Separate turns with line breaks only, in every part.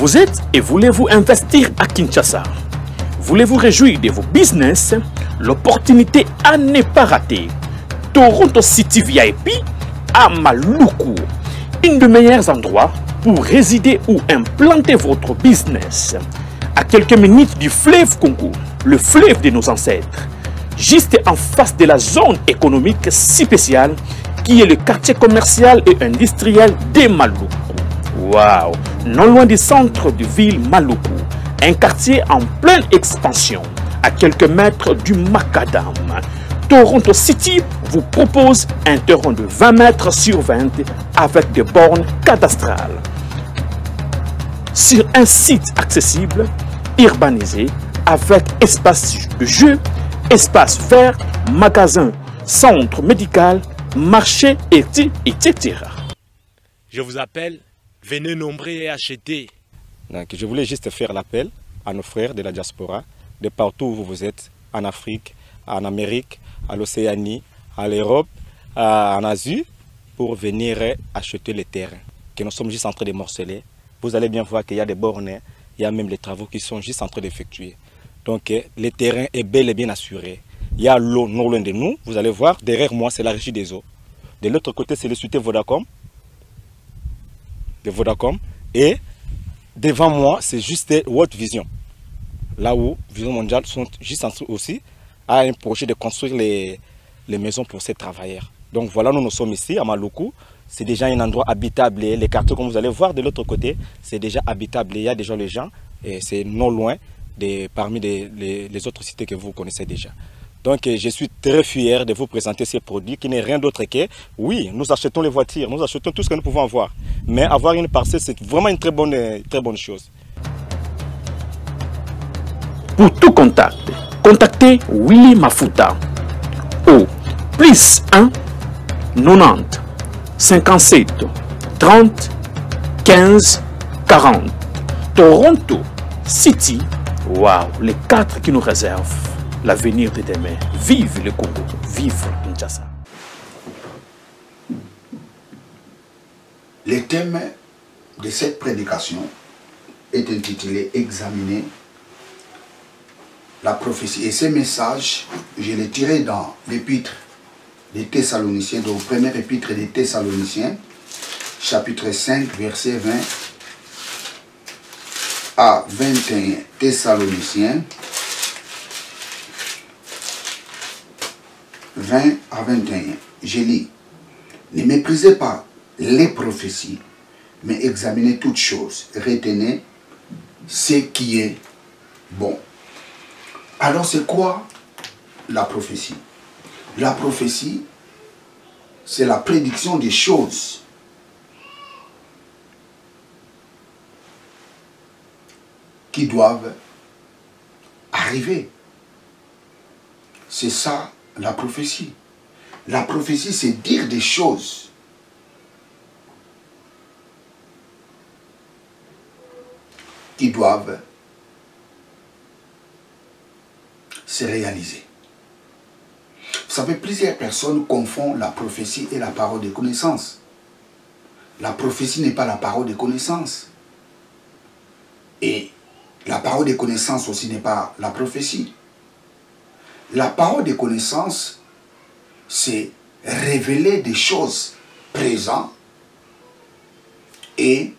Vous êtes et voulez-vous investir à Kinshasa? Voulez-vous réjouir de vos business? L'opportunité à ne pas rater. Toronto City VIP à Maluku, un des meilleurs endroits pour résider ou implanter votre business. À quelques minutes du fleuve Congo, le fleuve de nos ancêtres, juste en face de la zone économique spéciale qui est le quartier commercial et industriel de Maluku. Waouh! Non loin du centre de ville Maluku, un quartier en pleine expansion, à quelques mètres du Macadam. Toronto City vous propose un terrain de 20 mètres sur 20 avec des bornes cadastrales. Sur un site accessible, urbanisé, avec espace de jeu, espace vert, magasin, centre médical, marché, etc.
Je vous appelle, venez nombrer et acheter.
Donc, je voulais juste faire l'appel à nos frères de la diaspora, de partout où vous êtes, en Afrique, en Amérique, à l'Océanie, à l'Europe, en Asie, pour venir acheter les terrains que nous sommes juste en train de morceler. Vous allez bien voir qu'il y a des bornes, il y a même les travaux qui sont juste en train d'effectuer. Donc, le terrain est bel et bien assuré. Il y a l'eau non loin de nous, vous allez voir, derrière moi, c'est la régie des eaux. De l'autre côté, c'est le société Vodacom. De Vodacom. Et devant moi, c'est juste World Vision. Là où Vision Mondiale sont juste en dessous aussi, a un projet de construire les maisons pour ces travailleurs. Donc voilà, nous sommes ici à Maluku. C'est déjà un endroit habitable. Et les quartiers, comme vous allez voir de l'autre côté, c'est déjà habitable. Il y a déjà les gens et c'est non loin parmi les autres cités que vous connaissez déjà. Donc je suis très fier de vous présenter ces produits qui n'est rien d'autre que, oui, nous achetons les voitures, nous achetons tout ce que nous pouvons avoir. Mais avoir une parcelle, c'est vraiment une très bonne chose.
Pour tout contact, contactez Willy Mafuta au plus 1 90 57 30 15 40. Toronto City, waouh, les 4 qui nous réservent l'avenir de demain. Vive le Congo, vive Kinshasa.
Le thème de cette prédication est intitulé « Examiner la prophétie ». Et ce message, je l'ai tiré dans l'épître des Thessaloniciens, donc première épître des Thessaloniciens, chapitre 5, verset 20 à 21. Thessaloniciens 20 à 21. Je lis. Ne méprisez pas les prophéties, mais examinez toutes choses. Retenez ce qui est bon. Alors c'est quoi la prophétie? La prophétie, c'est la prédiction des choses qui doivent arriver. C'est ça la prophétie. La prophétie, c'est dire des choses qui doivent se réaliser. Vous savez, plusieurs personnes confondent la prophétie et la parole de connaissance. La prophétie n'est pas la parole de connaissance. Et la parole de connaissance aussi n'est pas la prophétie. La parole de connaissance, c'est révéler des choses présentes et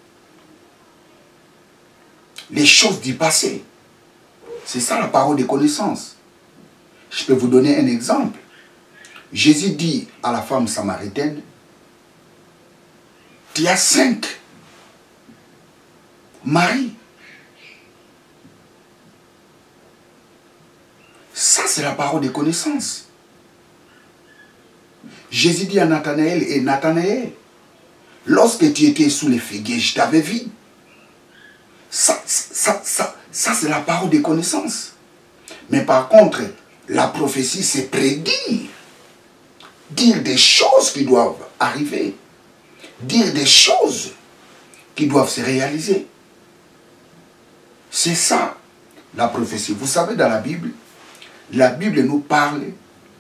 les choses du passé. C'est ça la parole de connaissance. Je peux vous donner un exemple. Jésus dit à la femme samaritaine, tu as 5 maris. Ça, c'est la parole de connaissance. Jésus dit à Nathanaël, et Nathanaël, lorsque tu étais sous les figuiers, je t'avais vu. Ça c'est la parole de connaissance. Mais par contre, la prophétie, c'est prédire. Dire des choses qui doivent arriver. Dire des choses qui doivent se réaliser. C'est ça, la prophétie. Vous savez, dans la Bible nous parle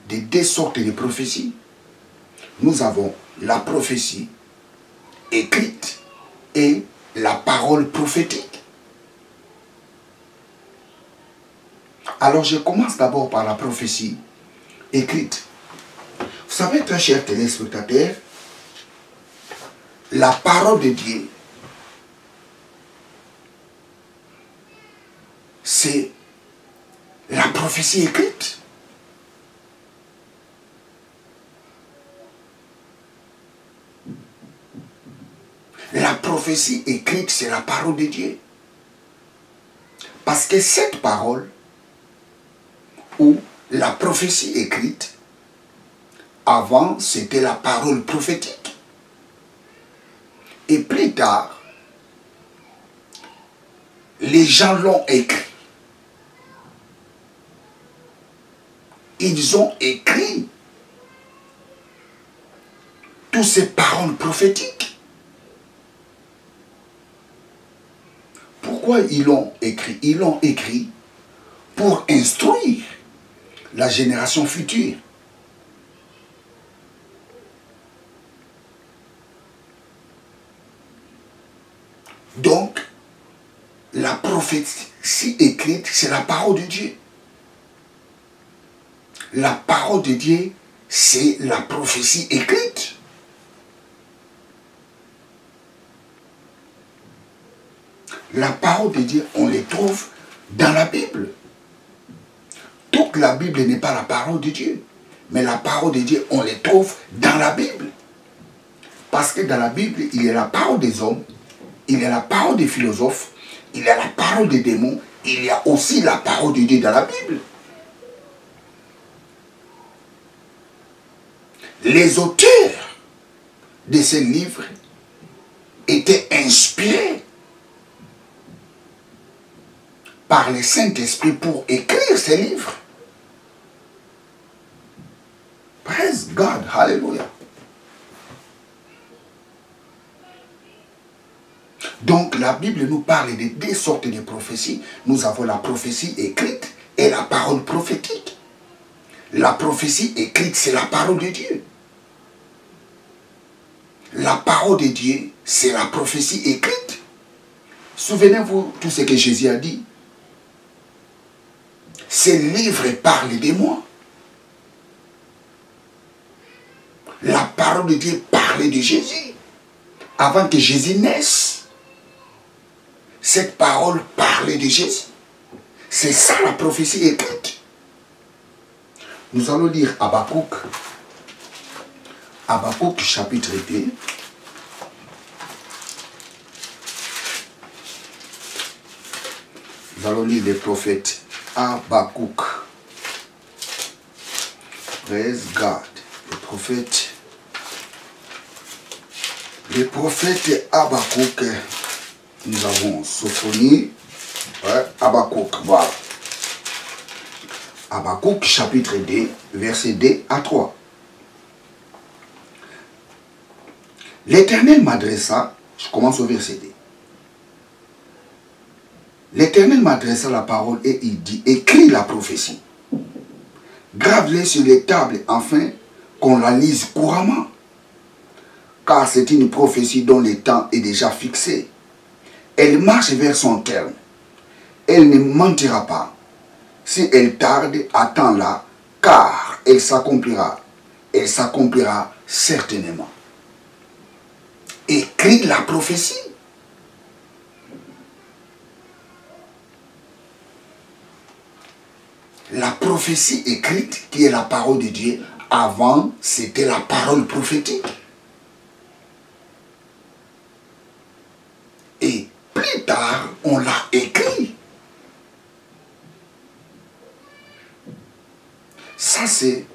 de 2 sortes de prophéties. Nous avons la prophétie écrite et la parole prophétique. Alors je commence d'abord par la prophétie écrite. Vous savez, très chers téléspectateurs, la parole de Dieu, c'est la prophétie écrite. La prophétie écrite, c'est la parole de Dieu. Parce que cette parole, ou la prophétie écrite, avant, c'était la parole prophétique. Et plus tard, les gens l'ont écrit. Ils ont écrit toutes ces paroles prophétiques. Pourquoi ils l'ont écrit? Ils l'ont écrit pour instruire la génération future. Donc, la prophétie écrite, c'est la parole de Dieu. La parole de Dieu, c'est la prophétie écrite. La parole de Dieu, on les trouve dans la Bible. Toute la Bible n'est pas la parole de Dieu. Mais la parole de Dieu, on les trouve dans la Bible. Parce que dans la Bible, il y a la parole des hommes, il y a la parole des philosophes, il y a la parole des démons, il y a aussi la parole de Dieu dans la Bible. Les auteurs de ces livres étaient inspirés par le Saint-Esprit pour écrire ces livres. Praise God, hallelujah. Donc la Bible nous parle de deux sortes de prophéties. Nous avons la prophétie écrite et la parole prophétique. La prophétie écrite, c'est la parole de Dieu. La parole de Dieu, c'est la prophétie écrite. Souvenez-vous tout ce que Jésus a dit. Ces livres parlent de moi. La parole de Dieu parlait de Jésus. Avant que Jésus naisse, cette parole parlait de Jésus. C'est ça la prophétie écrite. Nous allons lire Habakkuk. Habakkuk chapitre 2. Nous allons lire le prophète Habakkuk. Praise God. Le prophète Habakkuk. Nous avons Sophonie. Habakkuk, voilà. Habakkuk chapitre 2, versets 2 à 3. L'Éternel m'adressa, je commence au verset 2. L'Éternel m'adressa la parole et il dit, écris la prophétie. Grave-les sur les tables afin qu'on la lise couramment. Car c'est une prophétie dont le temps est déjà fixé. Elle marche vers son terme. Elle ne mentira pas. Si elle tarde, attends-la, car elle s'accomplira. Elle s'accomplira certainement. Écris la prophétie. La prophétie écrite, qui est la parole de Dieu, avant, c'était la parole prophétique. Et plus tard, on l'a écrit. Ça, c'est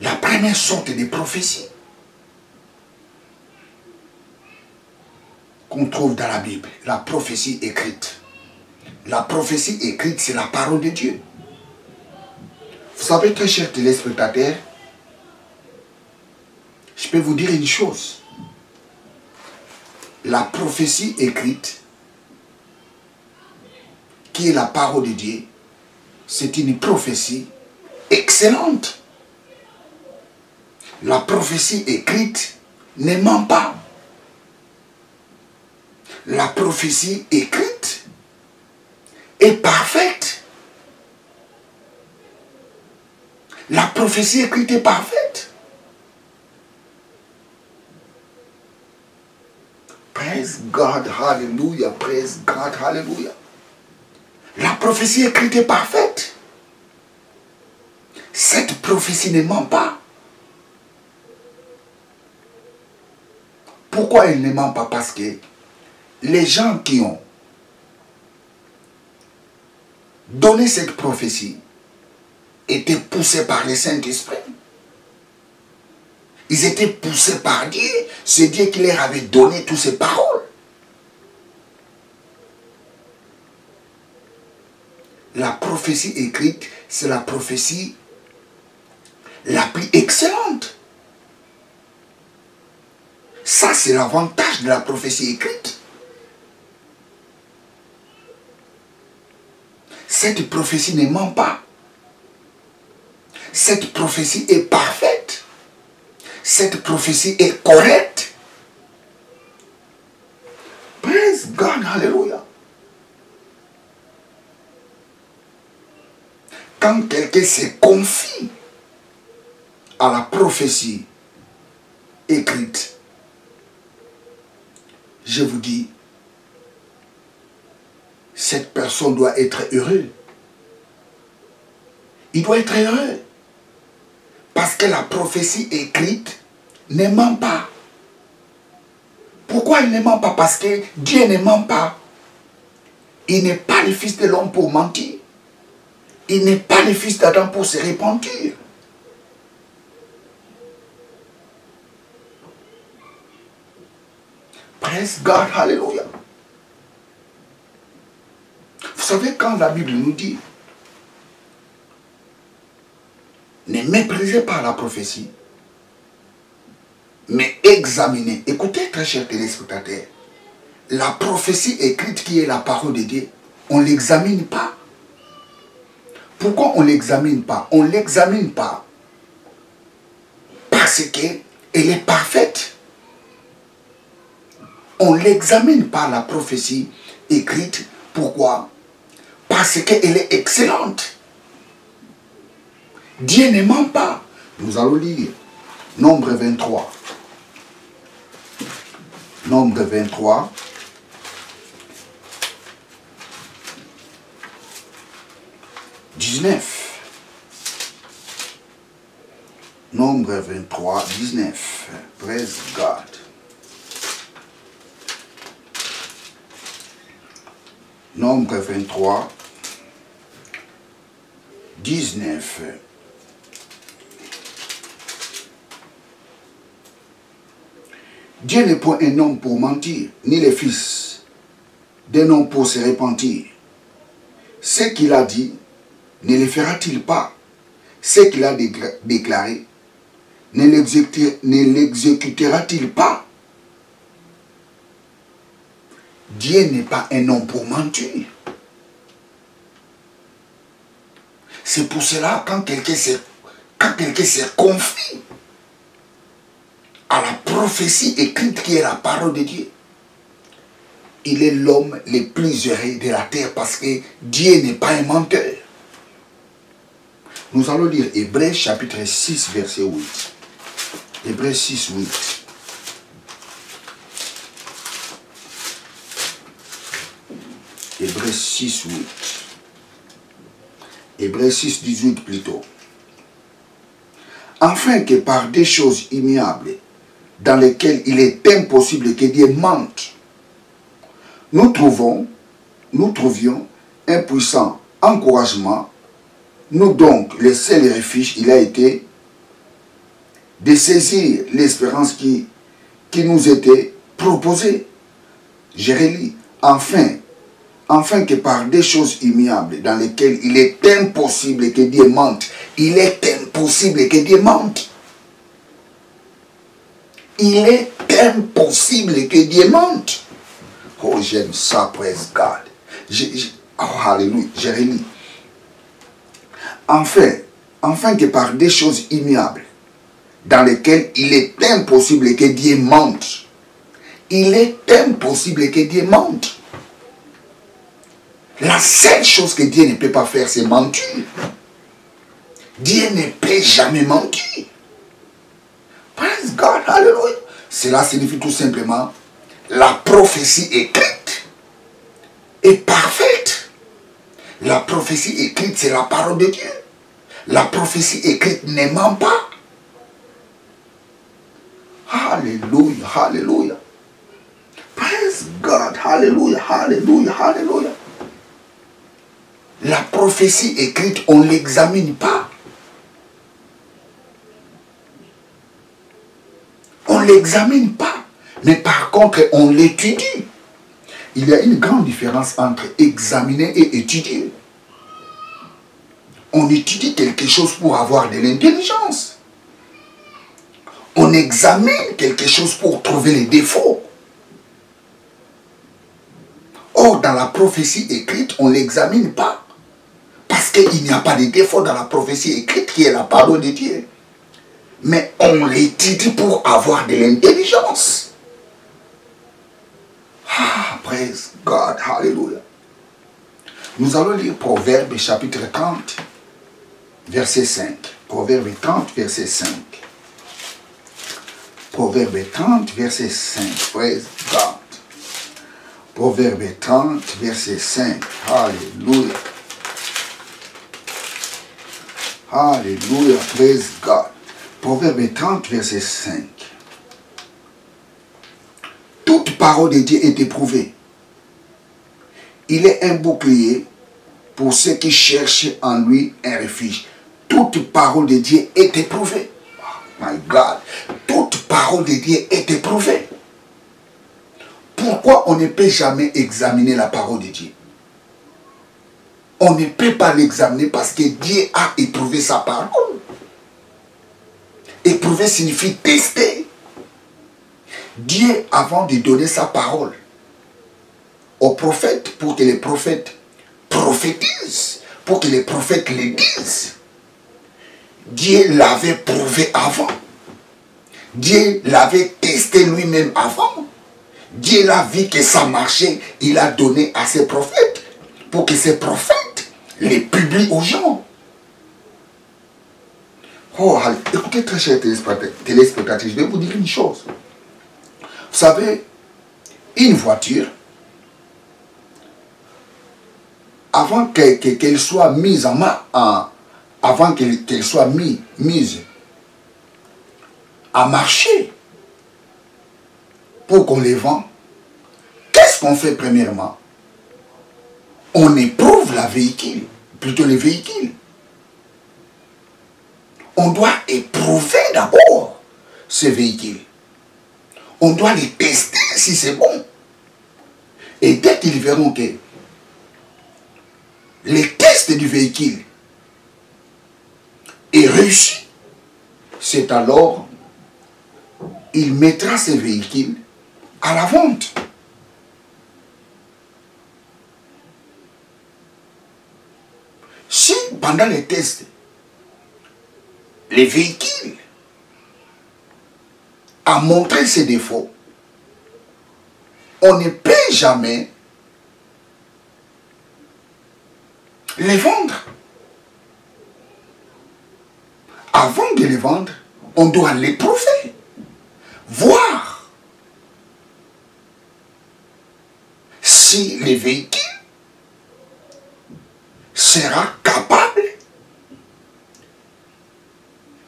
la première sorte de prophétie qu'on trouve dans la Bible, la prophétie écrite. La prophétie écrite, c'est la parole de Dieu. Vous savez, très chers téléspectateurs, je peux vous dire une chose. La prophétie écrite, qui est la parole de Dieu, c'est une prophétie excellente. La prophétie écrite ne ment pas. la prophétie écrite est parfaite. La prophétie écrite est parfaite. Praise God, hallelujah, praise God, hallelujah. La prophétie écrite est parfaite. Cette prophétie ne ment pas. Pourquoi elle ne ment pas? Parce que les gens qui ont donné cette prophétie étaient poussés par le Saint-Esprit. Ils étaient poussés par Dieu. C'est Dieu qui leur avait donné toutes ces paroles. La prophétie écrite, c'est la prophétie la plus excellente. Ça, c'est l'avantage de la prophétie écrite. Cette prophétie ne ment pas. Cette prophétie est parfaite. Cette prophétie est correcte. Praise God, hallelujah. Quand quelqu'un se confie à la prophétie écrite, je vous dis, cette personne doit être heureuse. Il doit être heureux. Parce que la prophétie écrite ne ment pas. Pourquoi il ne ment pas? Parce que Dieu ne ment pas. Il n'est pas le fils de l'homme pour mentir. Il n'est pas le fils d'Adam pour se repentir. Praise God, hallelujah. Vous savez, quand la Bible nous dit ne méprisez pas la prophétie, mais examinez. Écoutez, très chers téléspectateurs, la prophétie écrite qui est la parole de Dieu, on ne l'examine pas. Pourquoi on ne l'examine pas? On ne l'examine pas parce qu'elle est parfaite. On ne l'examine pas, la prophétie écrite. Pourquoi? Parce qu'elle est excellente. Dieu ne ment pas. Nous allons lire Nombre 23. Nombre 23. Nombre 23, 19. Praise God. Nombre 23, 19. Dieu n'est point un homme pour mentir, ni le fils d'un homme pour se repentir. Ce qu'il a dit, ne le fera-t-il pas? Ce qu'il a déclaré, ne l'exécutera-t-il pas? Dieu n'est pas un homme pour mentir. C'est pour cela, quand quelqu'un se confie à la prophétie écrite qui est la parole de Dieu, il est l'homme le plus heureux de la terre parce que Dieu n'est pas un menteur. Nous allons lire Hébreux chapitre 6, verset 8. Hébreux 6, 8. Hébreux 6, 8. Hébreux 6, 18 plutôt. Afin que par des choses immuables, dans lesquelles il est impossible que Dieu mente, nous trouvions un puissant encouragement. Nous donc, le seul refuge, il a été de saisir l'espérance qui nous était proposée. Je relis. Afin que par des choses immuables dans lesquelles il est impossible que Dieu mente, il est impossible que Dieu mente. Il est impossible que Dieu mente. Oh, j'aime ça, praise God. Oh, hallelujah, je relis. Enfin que par des choses immuables dans lesquelles il est impossible que Dieu mente, Il est impossible que Dieu mente. La seule chose que Dieu ne peut pas faire, c'est mentir. Dieu ne peut jamais mentir. Praise God, hallelujah. Cela signifie tout simplement, la prophétie écrite est parfaite. La prophétie écrite, c'est la parole de Dieu. La prophétie écrite ne ment pas. Alléluia, alléluia. Praise God, hallelujah, hallelujah, hallelujah. La prophétie écrite, on ne l'examine pas. On ne l'examine pas. Mais par contre, on l'étudie. Il y a une grande différence entre examiner et étudier. On étudie quelque chose pour avoir de l'intelligence. On examine quelque chose pour trouver les défauts. Or, dans la prophétie écrite, on ne l'examine pas. Parce qu'il n'y a pas de défaut dans la prophétie écrite qui est la parole de Dieu. Mais on l'étudie pour avoir de l'intelligence. Ah, praise God, hallelujah. Nous allons lire Proverbe chapitre 30, verset 5. Proverbe 30, verset 5. Proverbe 30, verset 5. Praise God. Proverbe 30, verset 5. Alléluia. Alléluia. Praise God. Proverbe 30, verset 5. Toute parole de Dieu est éprouvée. Il est un bouclier pour ceux qui cherchent en lui un refuge. Toute parole de Dieu est éprouvée. Oh my God. Toute parole de Dieu est éprouvée. Pourquoi on ne peut jamais examiner la parole de Dieu? On ne peut pas l'examiner parce que Dieu a éprouvé sa parole. Éprouver signifie tester. Dieu, avant de donner sa parole aux prophètes, pour que les prophètes prophétisent, pour que les prophètes le disent, Dieu l'avait prouvé avant. Dieu l'avait testé lui-même avant. Dieu l'a vu que ça marchait, il a donné à ses prophètes, pour que ces prophètes les publient aux gens. Oh, écoutez très chers téléspectateurs, je vais vous dire une chose. Vous savez, une voiture, avant qu'elle soit mise en main, avant qu'elle soit mise à marcher, pour qu'on les vende, qu'est-ce qu'on fait premièrement? On éprouve la véhicule, plutôt les véhicules. On doit éprouver d'abord ce véhicule. On doit les tester si c'est bon. Et dès qu'ils verront que les tests du véhicule est réussi, c'est alors il mettra ces véhicules à la vente. Si pendant les tests, les véhicules a montré ses défauts, on ne peut jamais les vendre. Avant de les vendre, on doit l'éprouver, voir si le véhicule sera capable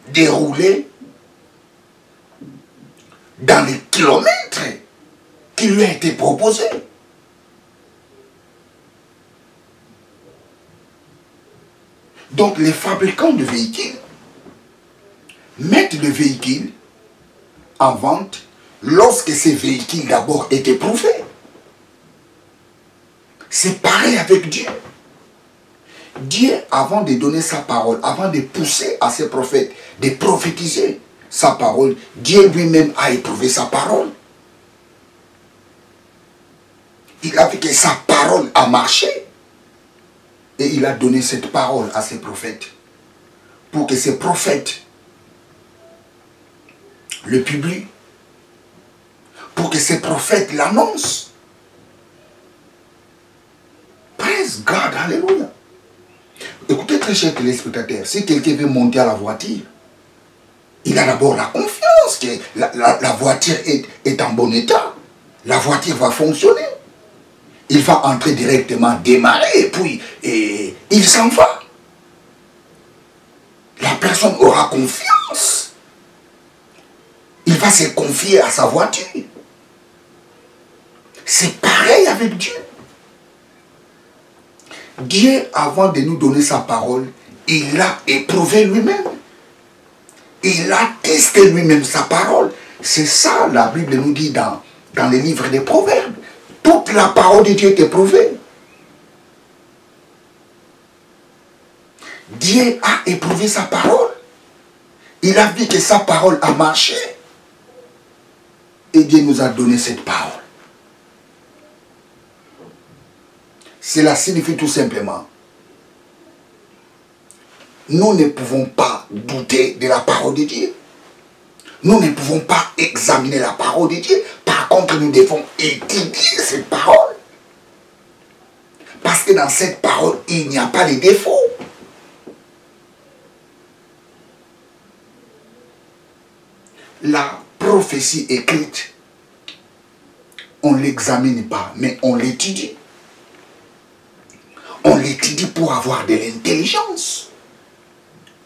de rouler dans les kilomètres qui lui a été proposés. Donc les fabricants de véhicules mettent le véhicule en vente lorsque ces véhicules d'abord est éprouvé. C'est pareil avec Dieu. Dieu, avant de donner sa parole, avant de pousser à ses prophètes de prophétiser sa parole, Dieu lui-même a éprouvé sa parole. Il a vu que sa parole a marché et il a donné cette parole à ses prophètes pour que ces prophètes le publient, pour que ces prophètes l'annoncent. Praise God, alléluia. Écoutez, très chers téléspectateurs, si quelqu'un veut monter à la voiture, il a d'abord la confiance que la voiture est en bon état. La voiture va fonctionner. Il va entrer directement, démarrer, et puis il s'en va. La personne aura confiance. Il va se confier à sa voiture. C'est pareil avec Dieu. Dieu, avant de nous donner sa parole, il l'a éprouvé lui-même. Il a testé lui-même sa parole. C'est ça, la Bible nous dit dans les livres des Proverbes. Toute la parole de Dieu est éprouvée. Dieu a éprouvé sa parole. Il a vu que sa parole a marché. Et Dieu nous a donné cette parole. Cela signifie tout simplement, nous ne pouvons pas douter de la parole de Dieu. Nous ne pouvons pas examiner la parole de Dieu. Par contre, nous devons étudier cette parole. Parce que dans cette parole, il n'y a pas de défauts. La prophétie écrite, on ne l'examine pas, mais on l'étudie. On l'étudie pour avoir de l'intelligence.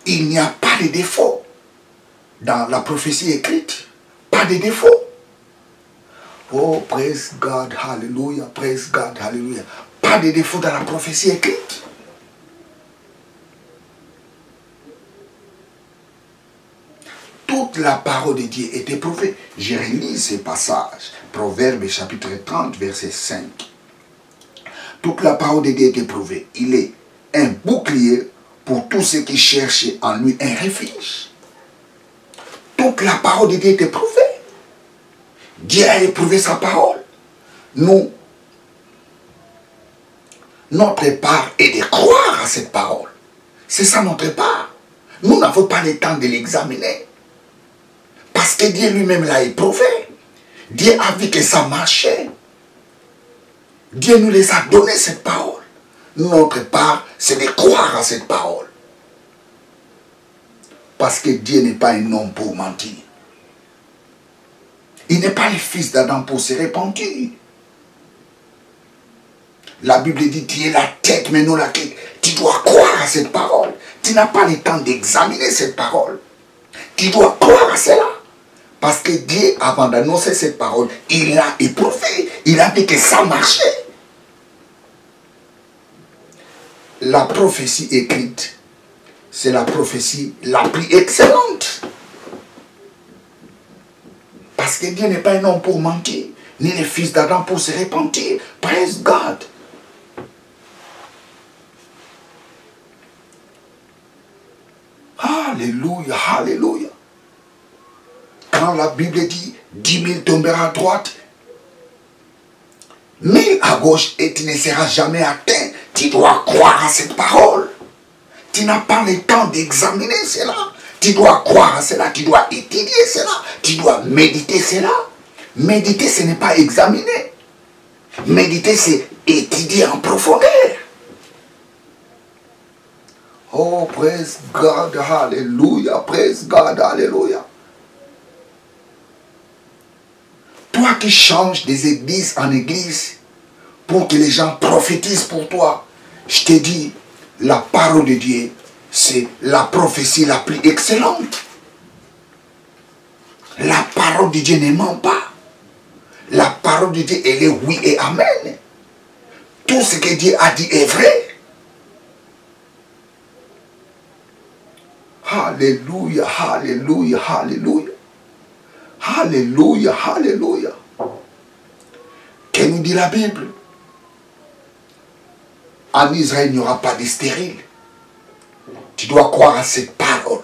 Il n'y a pas de défaut dans la prophétie écrite. Pas de défaut. Oh, praise God, hallelujah, praise God, hallelujah. Pas de défaut dans la prophétie écrite. Toute la parole de Dieu est éprouvée. Je relis ce passage. Proverbe chapitre 30, verset 5. Toute la parole de Dieu est éprouvée. Il est un bouclier pour tous ceux qui cherchent en lui un refuge. Toute la parole de Dieu est éprouvée. Dieu a éprouvé sa parole. Nous, notre part est de croire à cette parole. C'est ça notre part. Nous n'avons pas le temps de l'examiner. Parce que Dieu lui-même l'a éprouvé. Dieu a vu que ça marchait. Dieu nous les a donné cette parole. Notre part, c'est de croire à cette parole. Parce que Dieu n'est pas un homme pour mentir. Il n'est pas le fils d'Adam pour se repentir. La Bible dit, tu es la tête, mais non la queue. Tu dois croire à cette parole. Tu n'as pas le temps d'examiner cette parole. Tu dois croire à cela. Parce que Dieu, avant d'annoncer cette parole, il l'a éprouvé. Il a dit que ça marchait. La prophétie écrite, c'est la prophétie la plus excellente. Parce que Dieu n'est pas un homme pour mentir, ni le fils d'Adam pour se repentir. Praise God. Alléluia, alléluia. Quand la Bible dit 10 000 tomberont à droite, 1000 à gauche et tu ne seras jamais atteint, tu dois croire à cette parole. Tu n'as pas le temps d'examiner cela. Tu dois croire à cela, tu dois étudier cela, tu dois méditer cela. Méditer, ce n'est pas examiner. Méditer, c'est étudier en profondeur. Oh, praise God, hallelujah, praise God, hallelujah. Toi qui changes des églises en églises pour que les gens prophétisent pour toi, je te dis, la parole de Dieu, c'est la prophétie la plus excellente. La parole de Dieu ne ment pas. La parole de Dieu, elle est oui et amen. Tout ce que Dieu a dit est vrai. Alléluia, alléluia, alléluia. Alléluia, alléluia. Que nous dit la Bible? En Israël, il n'y aura pas de stérile. Tu dois croire à cette parole.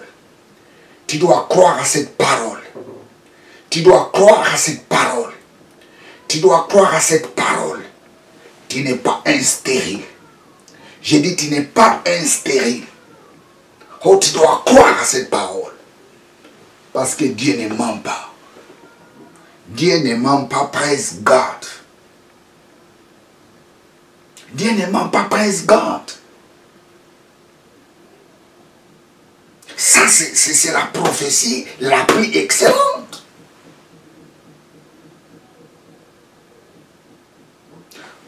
Tu dois croire à cette parole. Tu dois croire à cette parole. Tu dois croire à cette parole. Tu n'es pas un stérile. J'ai dit, tu n'es pas un stérile. Oh, tu dois croire à cette parole. Parce que Dieu ne ment pas. Dieu ne ment pas, praise God. Dieu ne ment pas, praise God. Ça, c'est la prophétie la plus excellente.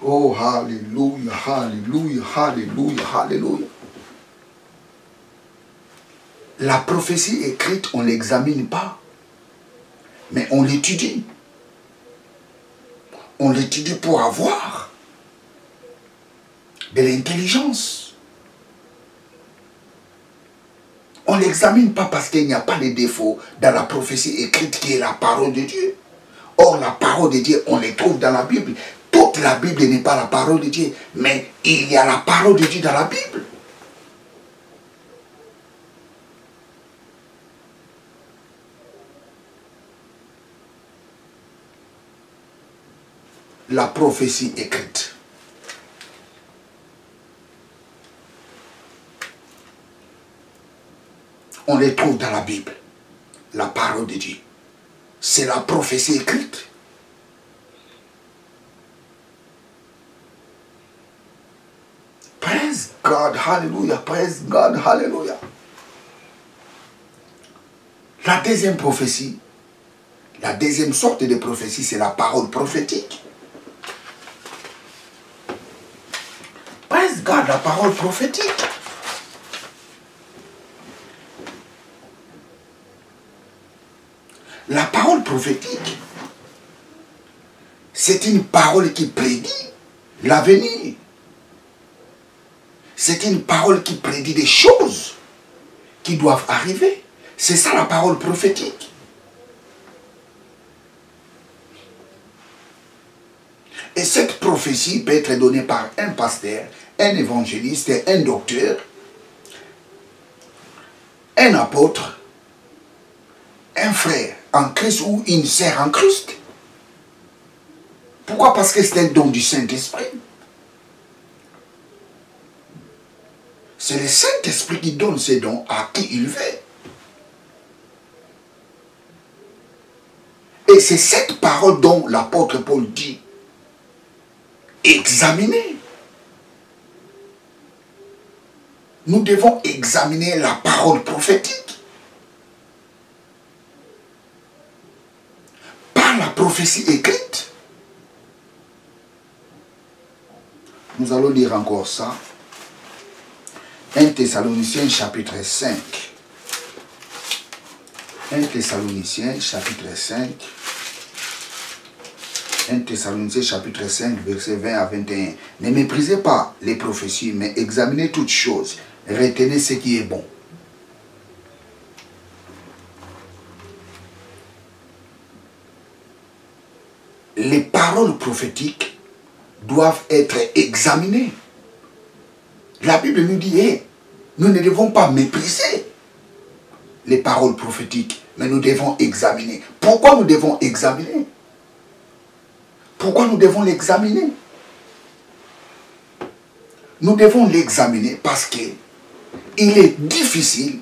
Oh, alléluia, alléluia, alléluia, alléluia. La prophétie écrite, on ne l'examine pas, mais on l'étudie. On l'étudie pour avoir de l'intelligence. On ne l'examine pas parce qu'il n'y a pas de défaut dans la prophétie écrite qui est la parole de Dieu. Or, la parole de Dieu, on les trouve dans la Bible. Toute la Bible n'est pas la parole de Dieu, mais il y a la parole de Dieu dans la Bible. La prophétie écrite. On les trouve dans la Bible, la parole de Dieu. C'est la prophétie écrite. Praise God, hallelujah, praise God, hallelujah. La deuxième prophétie, la deuxième sorte de prophétie, c'est la parole prophétique. Praise God, la parole prophétique. La parole prophétique, c'est une parole qui prédit l'avenir. C'est une parole qui prédit des choses qui doivent arriver. C'est ça la parole prophétique. Et cette prophétie peut être donnée par un pasteur, un évangéliste, un docteur, un apôtre, un frère en Christ ou une sœur en Christ. Pourquoi? Parce que c'est un don du Saint-Esprit. C'est le Saint-Esprit qui donne ces dons à qui il veut. Et c'est cette parole dont l'apôtre Paul dit, examinez. Nous devons examiner la parole prophétique. Par la prophétie écrite. Nous allons lire encore ça. 1 Thessaloniciens chapitre 5. 1 Thessaloniciens chapitre 5. 1 Thessaloniciens chapitre 5 verset 20 à 21. Ne méprisez pas les prophéties, mais examinez toutes choses. Retenez ce qui est bon. Les paroles prophétiques doivent être examinées. La Bible nous dit, hey, nous ne devons pas mépriser les paroles prophétiques, mais nous devons examiner. Pourquoi nous devons examiner? Pourquoi nous devons l'examiner? Nous devons l'examiner parce que il est difficile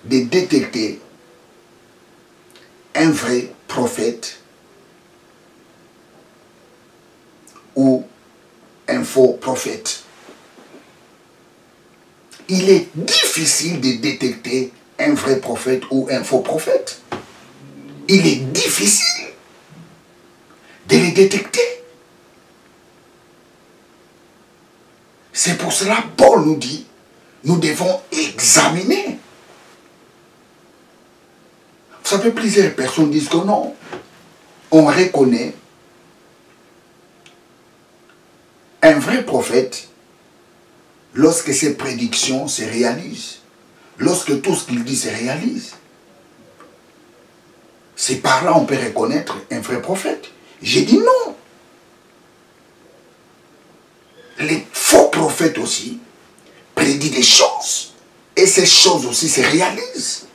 de détecter un vrai prophète ou un faux prophète. Il est difficile de détecter un vrai prophète ou un faux prophète. Il est difficile de les détecter. C'est pour cela que Paul nous dit, nous devons examiner. Vous savez, plusieurs personnes disent que non, on reconnaît un vrai prophète lorsque ses prédictions se réalisent, lorsque tout ce qu'il dit se réalise. C'est par là qu'on peut reconnaître un vrai prophète. J'ai dit non. Les faux prophètes aussi prédisent des choses et ces choses aussi se réalisent.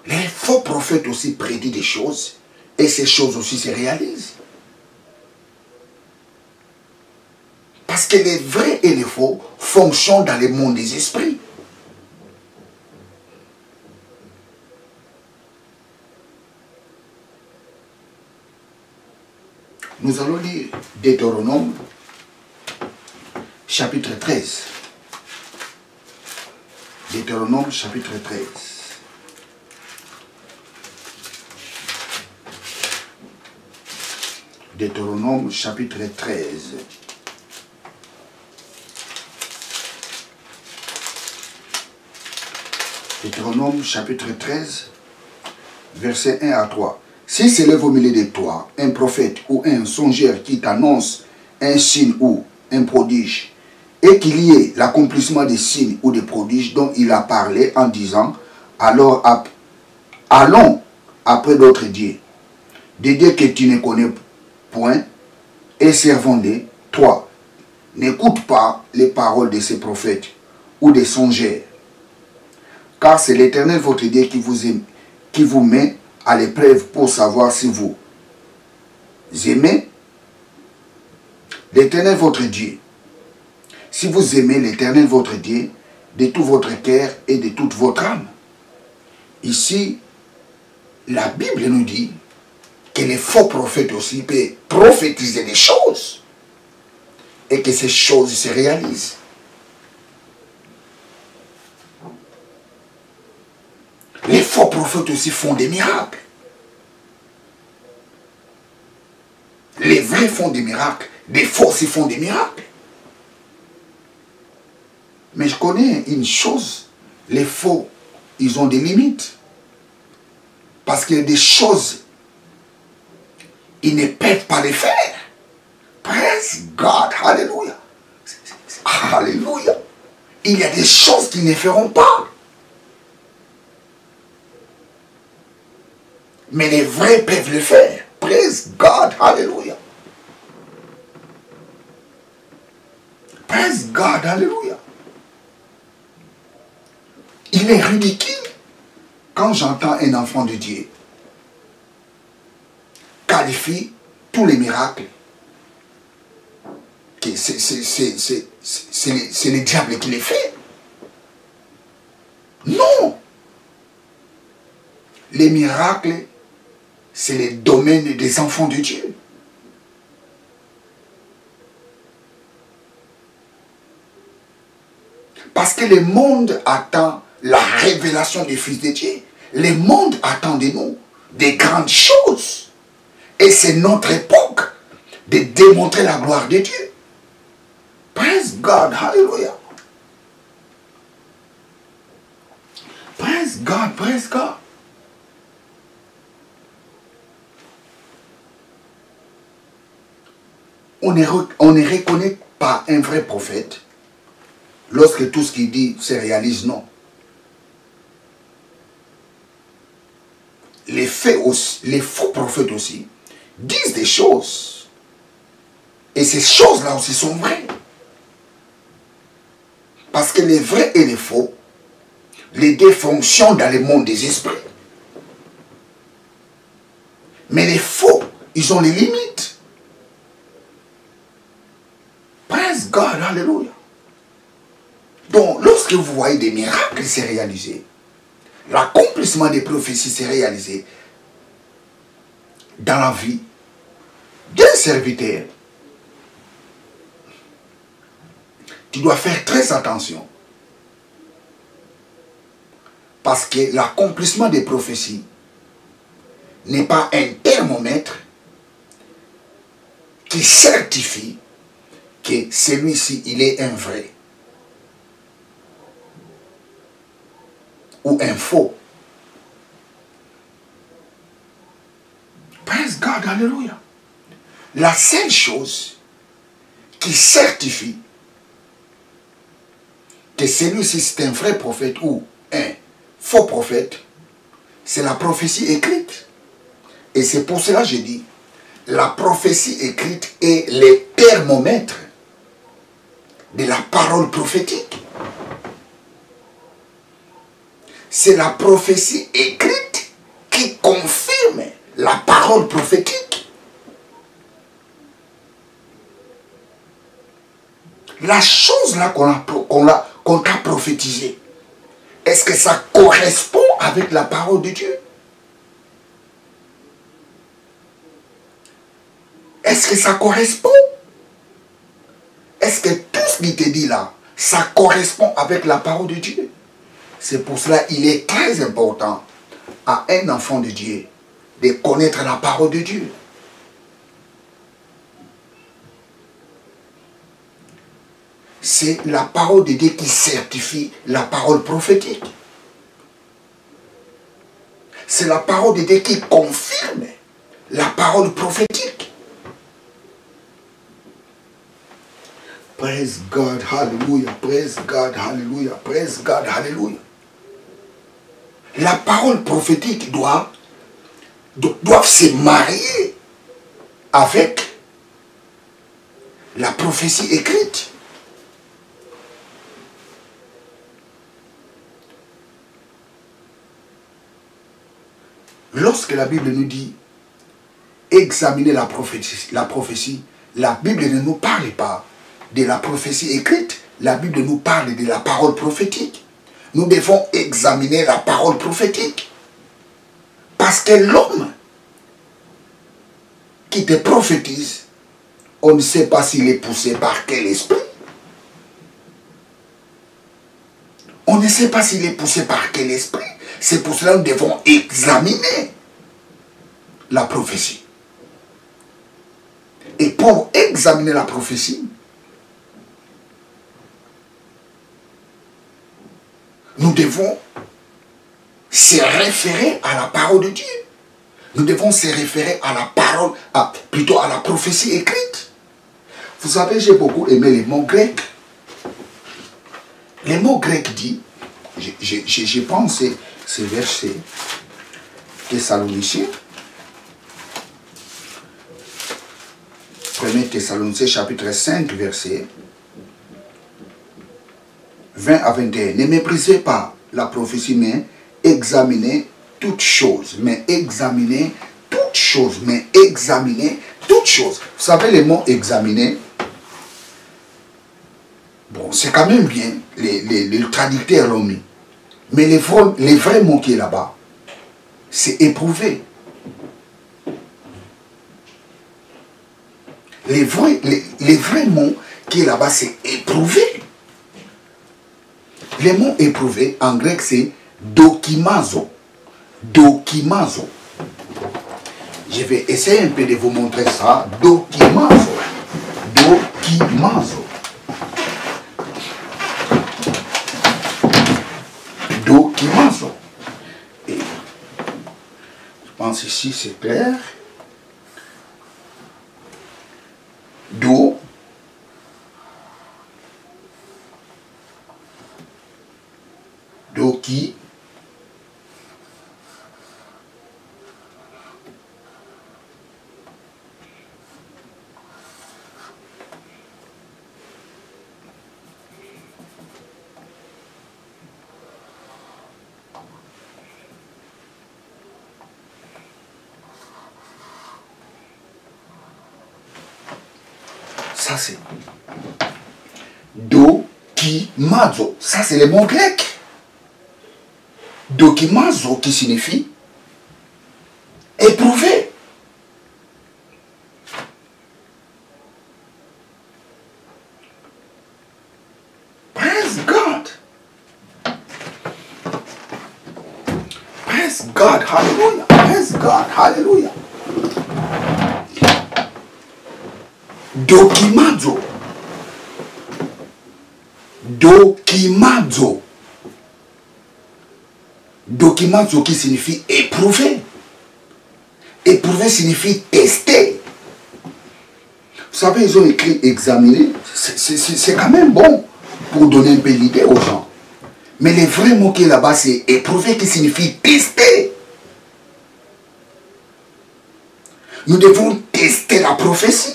Les faux prophètes aussi prédisent des choses et ces choses aussi se réalisent. que les vrais et les faux fonctionnent dans le monde des esprits. Nous allons lire Deutéronome, chapitre 13. Deutéronome, chapitre 13. Deutéronome, chapitre 13. Deutéronome, chapitre 13, versets 1 à 3. Si s'élève au milieu de toi un prophète ou un songeur qui t'annonce un signe ou un prodige, et qu'il y ait l'accomplissement des signes ou des prodiges dont il a parlé en disant, alors allons après d'autres dieux, des dieux que tu ne connais point, et servons-les. Toi, n'écoute pas les paroles de ces prophètes ou des songeurs, car c'est l'Éternel votre Dieu qui vous met à l'épreuve pour savoir si vous aimez l'Éternel votre Dieu. Si vous aimez l'Éternel votre Dieu de tout votre cœur et de toute votre âme. Ici, la Bible nous dit que les faux prophètes aussi peuvent prophétiser des choses et que ces choses se réalisent. Les faux prophètes aussi font des miracles. Les vrais font des miracles. Les faux aussi font des miracles. Mais je connais une chose. Les faux, ils ont des limites. Parce qu'il y a des choses, ils ne peuvent pas les faire. Praise God. Alléluia. Alléluia. Il y a des choses qu'ils ne feront pas. Mais les vrais peuvent le faire. Praise God. Alléluia. Praise God. Alléluia. Il est ridicule quand j'entends un enfant de Dieu qualifier tous les miracles que c'est le diable qui les fait. Non. Les miracles, c'est le domaine des enfants de Dieu. Parce que le monde attend la révélation du Fils de Dieu. Le monde attend de nous des grandes choses. Et c'est notre époque de démontrer la gloire de Dieu. Praise God. Hallelujah. Praise God. Praise God. On ne reconnaît pas un vrai prophète lorsque tout ce qu'il dit se réalise, non. Les faits aussi, les faux prophètes aussi, disent des choses. Et ces choses-là aussi sont vraies. Parce que les vrais et les faux, les deux fonctionnent dans le monde des esprits. Mais les faux, ils ont les limites. Praise God, alléluia. Donc, lorsque vous voyez des miracles se réaliser, l'accomplissement des prophéties se réaliser dans la vie d'un serviteur, tu dois faire très attention. Parce que l'accomplissement des prophéties n'est pas un thermomètre qui certifie que celui-ci, il est un vrai ou un faux. Praise God, alléluia. La seule chose qui certifie que celui-ci c'est un vrai prophète ou un faux prophète, c'est la prophétie écrite. Et c'est pour cela que je dis, la prophétie écrite est le thermomètre de la parole prophétique. C'est la prophétie écrite qui confirme la parole prophétique. la chose là qu'on t'a prophétisée, est-ce que ça correspond avec la parole de Dieu? Est-ce que ça correspond? Est-ce que tout ce qu'il te dit là, ça correspond avec la parole de Dieu? C'est pour cela qu'il est très important à un enfant de Dieu de connaître la parole de Dieu. C'est la parole de Dieu qui certifie la parole prophétique. C'est la parole de Dieu qui confirme la parole prophétique. Praise God, hallelujah, praise God, hallelujah, praise God, hallelujah. La parole prophétique doit se marier avec la prophétie écrite. Lorsque la Bible nous dit examiner la prophétie, la Bible ne nous parle pas de la prophétie écrite, la Bible nous parle de la parole prophétique. Nous devons examiner la parole prophétique. Parce que l'homme qui te prophétise, on ne sait pas s'il est poussé par quel esprit. On ne sait pas s'il est poussé par quel esprit. C'est pour cela que nous devons examiner la prophétie. Et pour examiner la prophétie, nous devons se référer à la parole de Dieu. Nous devons se référer à la parole, plutôt à la prophétie écrite. Vous savez, j'ai beaucoup aimé les mots grecs. Les mots grecs disent, j'ai pensé ce verset Thessaloniciens, 1 Thessaloniciens chapitre 5 verset 20 à 21. Ne méprisez pas la prophétie, mais examinez toutes choses. Mais examinez toutes choses. Mais examinez toutes choses. Vous savez, les mots examiner, bon, c'est quand même bien. Les traducteurs l'ont mis. Mais les vrais mots qui est là-bas, c'est éprouver. Les vrais mots qui est là-bas, c'est éprouver. Les mots éprouver, en grec, c'est dokimazo. Dokimazo. Je vais essayer un peu de vous montrer ça. Dokimazo. Dokimazo. Dokimazo. Et je pense ici, c'est clair. Do. Doki. Ça c'est dokimazo. Ça c'est le mot grec. Dokimazo qui signifie éprouver. Praise God. Praise God. Hallelujah. Praise God. Hallelujah. Dokimazo. Dokimazo. Dokimazo qui signifie éprouver. Éprouver signifie tester. Vous savez, ils ont écrit examiner. C'est quand même bon pour donner un peu l'idée aux gens. Mais le vrai mot qui est là-bas, c'est éprouver qui signifie tester. Nous devons tester la prophétie.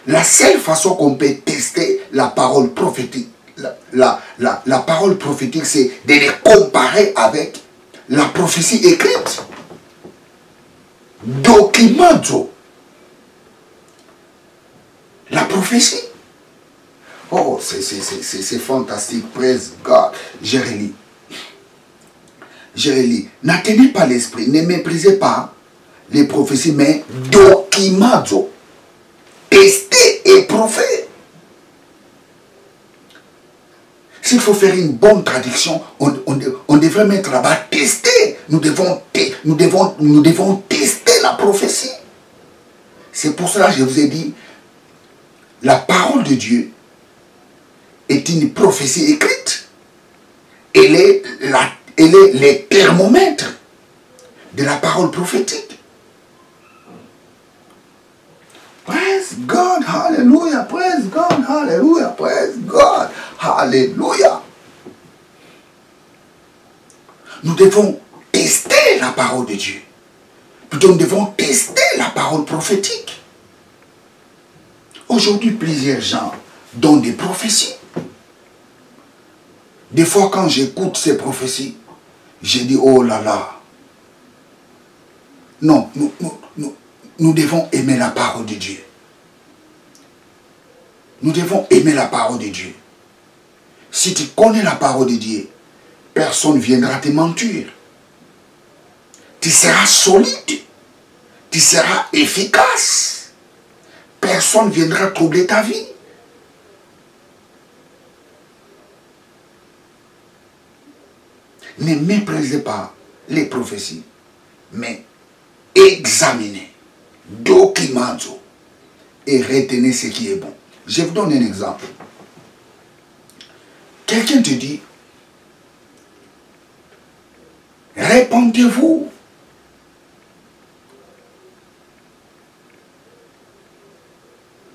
La seule façon qu'on peut tester la parole prophétique, la parole prophétique, c'est de les comparer avec la prophétie écrite. Dokimazo. La prophétie. Oh, c'est fantastique. Praise God. Jérémie. Jérémie. N'atteignez pas l'esprit. Ne méprisez pas les prophéties, mais documentez. Testez et prouvez. S'il faut faire une bonne traduction, on devrait mettre là-bas tester. Nous devons tester la prophétie. C'est pour cela que je vous ai dit, la parole de Dieu est une prophétie écrite. Elle est le thermomètre de la parole prophétique. Praise God, hallelujah, praise God, hallelujah, praise God, hallelujah. Nous devons tester la parole de Dieu. Plutôt, nous devons tester la parole prophétique. Aujourd'hui, plusieurs gens donnent des prophéties. Des fois, quand j'écoute ces prophéties, je dis, oh là là. Non, nous devons aimer la parole de Dieu. Nous devons aimer la parole de Dieu. Si tu connais la parole de Dieu, personne ne viendra te mentir. Tu seras solide. Tu seras efficace. Personne ne viendra troubler ta vie. Ne méprisez pas les prophéties, mais examinez, documentez et retenez ce qui est bon. Je vous donne un exemple. Quelqu'un te dit, répandez-vous.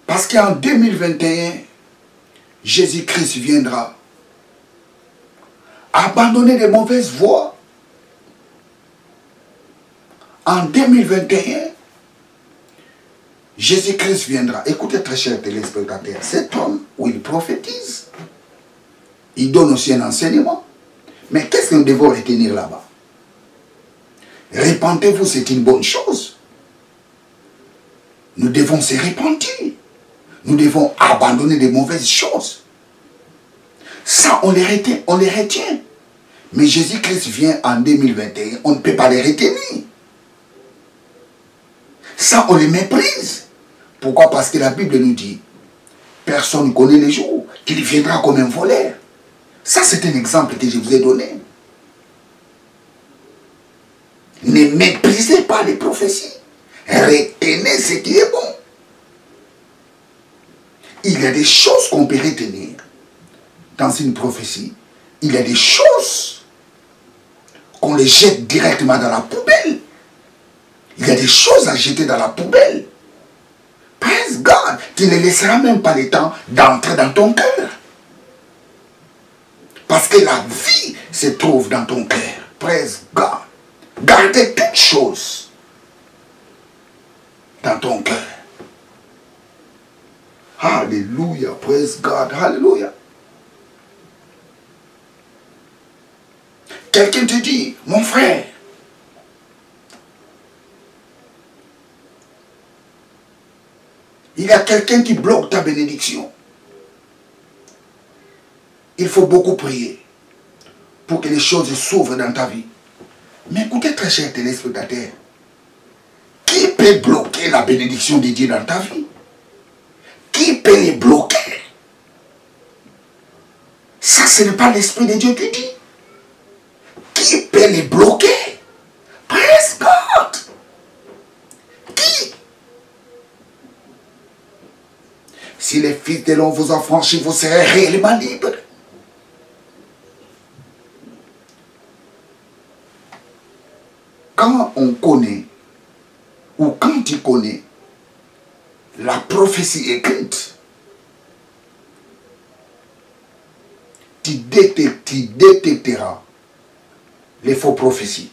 Parce qu'en 2021, Jésus-Christ viendra. Abandonner les mauvaises voies. En 2021, Jésus-Christ viendra. Écoutez très chers téléspectateurs, cet homme où il prophétise, il donne aussi un enseignement. Mais qu'est-ce que nous devons retenir là-bas? Répentez-vous, c'est une bonne chose. Nous devons se repentir. Nous devons abandonner les mauvaises choses. Ça, on les retient. Mais Jésus-Christ vient en 2021, on ne peut pas les retenir. Ça, on les méprise. Pourquoi? Parce que la Bible nous dit, personne ne connaît les jours, qu'il viendra comme un voleur. Ça, c'est un exemple que je vous ai donné. Ne méprisez pas les prophéties. Retenez ce qui est bon. Il y a des choses qu'on peut retenir dans une prophétie. Il y a des choses qu'on les jette directement dans la poubelle. Il y a des choses à jeter dans la poubelle. Praise God. Tu ne laisseras même pas le temps d'entrer dans ton cœur. Parce que la vie se trouve dans ton cœur. Praise God. Gardez toutes choses dans ton cœur. Alléluia. Praise God. Alléluia. Quelqu'un te dit, mon frère, il y a quelqu'un qui bloque ta bénédiction. Il faut beaucoup prier pour que les choses s'ouvrent dans ta vie. Mais écoutez très chers téléspectateurs, qui peut bloquer la bénédiction de Dieu dans ta vie? Qui peut les bloquer? Ça, ce n'est pas l'Esprit de Dieu qui dit. Qui peut les bloquer? Praise God. Qui? Si les fils de l'homme vous ont franchi, vous serez réellement libre. Quand on connaît, ou quand tu connais la prophétie écrite, tu détecteras les faux prophéties.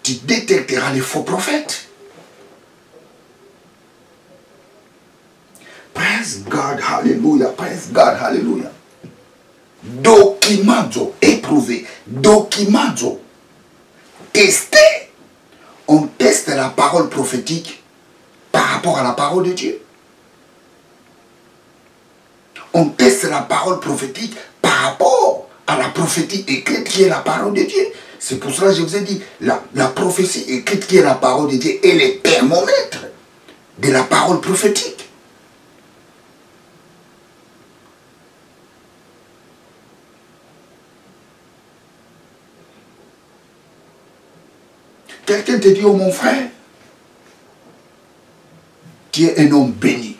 Tu détecteras les faux prophètes. Praise God, hallelujah, praise God, hallelujah. Documentez, éprouvez, documentez, testez. On teste la parole prophétique par rapport à la parole de Dieu. On teste la parole prophétique par rapport à la prophétie écrite qui est la parole de Dieu. C'est pour cela que je vous ai dit, la prophétie écrite qui est la parole de Dieu est le thermomètre de la parole prophétique. Quelqu'un te dit, oh mon frère, tu es un homme béni.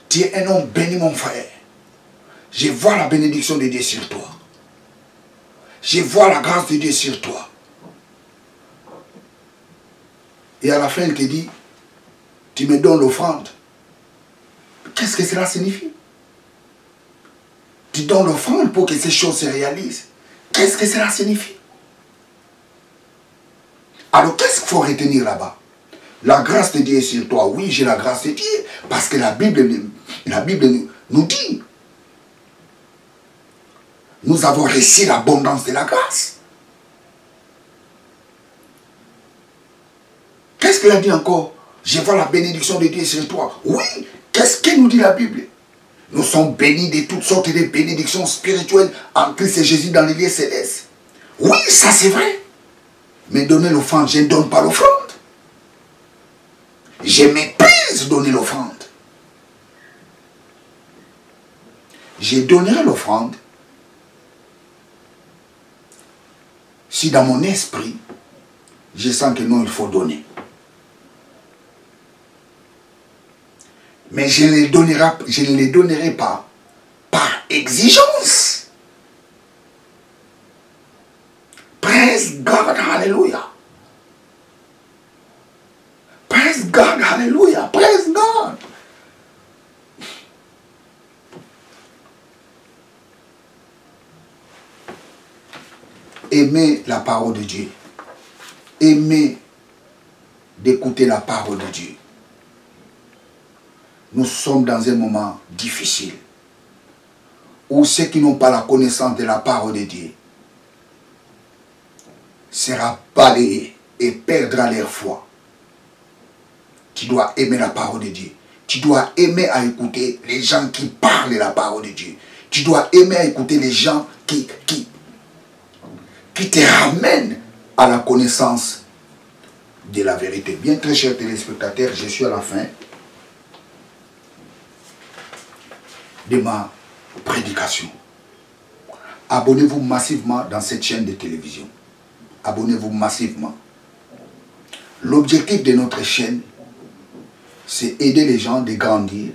Tu es un homme béni, mon frère. Je vois la bénédiction de Dieu sur toi. Je vois la grâce de Dieu sur toi. Et à la fin, il te dit, tu me donnes l'offrande. Qu'est-ce que cela signifie? Tu donnes l'offrande pour que ces choses se réalisent. Qu'est-ce que cela signifie? Alors, qu'est-ce qu'il faut retenir là-bas? La grâce de Dieu est sur toi. Oui, j'ai la grâce de Dieu. Parce que la Bible nous dit. Nous avons reçu l'abondance de la grâce. Qu'est-ce qu'il a dit encore? Je vois la bénédiction de Dieu sur toi. Oui, qu'est-ce que nous dit la Bible? Nous sommes bénis de toutes sortes de bénédictions spirituelles en Christ Jésus dans les lieux célestes. Oui, ça c'est vrai. Mais donner l'offrande, je ne donne pas l'offrande. Je méprise donner l'offrande. Je donnerai l'offrande si dans mon esprit, je sens que non, il faut donner. Mais je ne les donnerai pas par exigence. Praise God, hallelujah. Praise God, hallelujah. Praise God. Aimez la parole de Dieu. Aimez d'écouter la parole de Dieu. Nous sommes dans un moment difficile où ceux qui n'ont pas la connaissance de la parole de Dieu sera balayé et perdra leur foi. Tu dois aimer la parole de Dieu. Tu dois aimer à écouter les gens qui parlent de la parole de Dieu. Tu dois aimer à écouter les gens qui te ramènent à la connaissance de la vérité. Bien, très chers téléspectateurs, je suis à la fin de ma prédication. Abonnez-vous massivement dans cette chaîne de télévision. Abonnez-vous massivement. L'objectif de notre chaîne, c'est aider les gens à grandir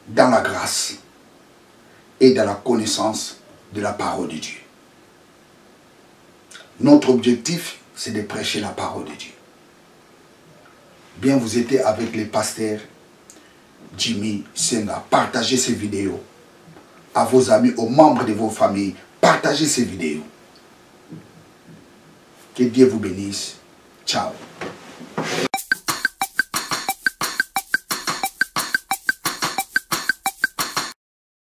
dans la grâce et dans la connaissance de la parole de Dieu. Notre objectif, c'est de prêcher la parole de Dieu. Bien, vous étiez avec les pasteurs Jimmy Senga. Partagez ces vidéos à vos amis, aux membres de vos familles. Partagez ces vidéos. Que Dieu vous bénisse. Ciao.